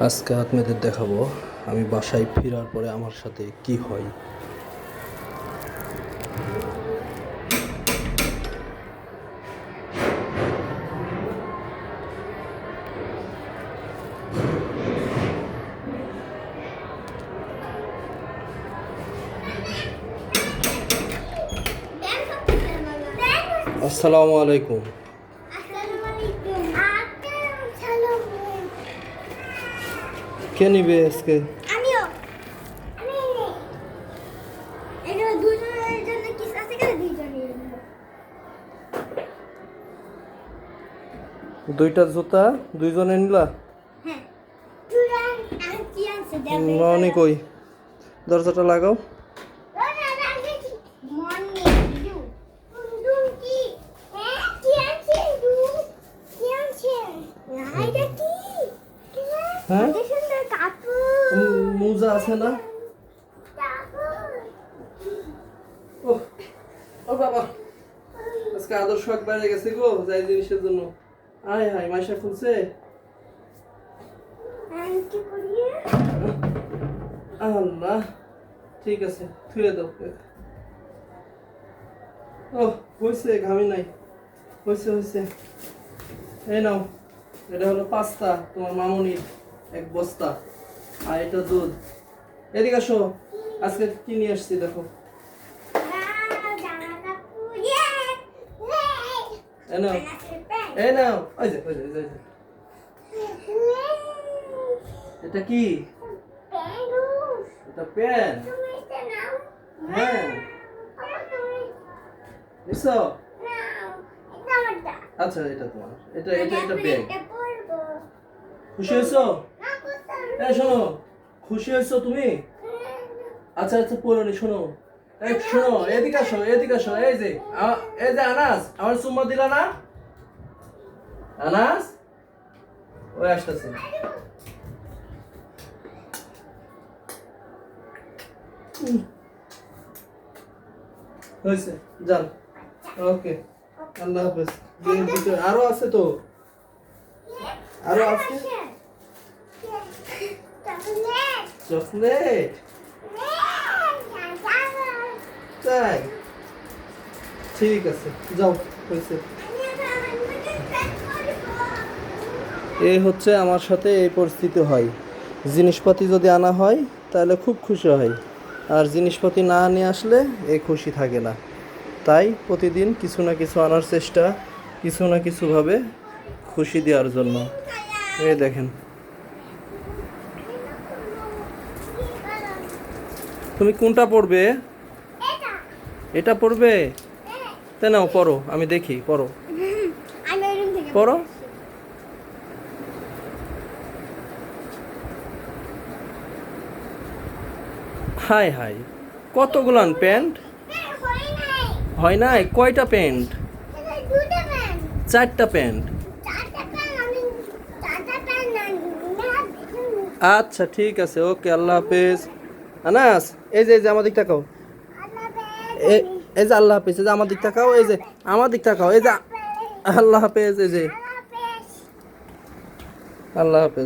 আজকে আপনাদের দেখাবো আমি বাসায় ফেরার পরে আমার সাথে কি হয়। আসসালামু আলাইকুম। কে নিবে আজকে? আমিও আমি এটা দুজনের জন্য কিস আছে কেন দুজনের জন্য দুইটা জুতা দুইজনে নিলা? হ্যাঁ দুজন আর কি আছে দেখো ননি কই? দরজাটা লাগাও। হ্যাঁ মোজা আছে না? ও ও বাবা, আজকে আদর্শ এক বেড়ে গেছে গো যাই জিনিসের জন্য। আয় হায় মাইশা খুলছে। আল্লাহ, ঠিক আছে থুয়ে দাও। ও হয়েছে, ঘামি নাই, হয়েছে হয়েছে। এই নাও, এটা হলো পাস্তা তোমার মামুনির এক বস্তা, আর এটা দুধ। এদিকে আসো, আজকে কি নিয়ে আসছি দেখো। এই নাও, এই নাও, ওই যে ওই যে ওই যে। এটা কি? এটা পেন। হ্যাঁ নিছো? আচ্ছা এটা তোমার, এটা এটা এটা ব্যাগ। খুশি হয়েছো? এই শোনো, খুশি হয়েছো তুমি? আচ্ছা আচ্ছা পড়নি, শোনো এই শোনো, এদিকে আসো এদিকে আসো। এই যে এই যে আনাস, আমার চুম্মা দিলা না? আনাস ওই আসতেছে। হয়েছে, যান। ওকে, আল্লাহ হাফেজ। দিনের ভিতরে আরো আছে তো, আরো আছে। চকলেট তাই? ঠিক আছে যাও, হয়েছে। এই হচ্ছে আমার সাথে এই পরিস্থিতি হয়। জিনিসপাতি যদি আনা হয় তাহলে খুব খুশি হয়, আর জিনিসপাতি না নিয়ে আসলে এই খুশি থাকে না। তাই প্রতিদিন কিছু না কিছু আনার চেষ্টা, কিছু না কিছুভাবে খুশি দেওয়ার জন্য। এই দেখেন, তুমি কোনটা পড়বে? এটা পড়বে? তাই নাও পড়ো, আমি দেখি, পড়ো পড়ো। হাই হাই, কতগুলান প্যান্ট? হয় নাই? কয়টা প্যান্ট? চারটা প্যান্ট। আচ্ছা ঠিক আছে, ওকে, আল্লাহ হাফেজ। আনাস এই যে এই যে আমার দিক তাকাও, এই যে আল্লাহ হাফেজ, এই যে আমার দিক তাকাও, এই যে আমার দিক তাকাও, এই যে আল্লাহ হাফেজ, এই যে আল্লাহ হাফেজ।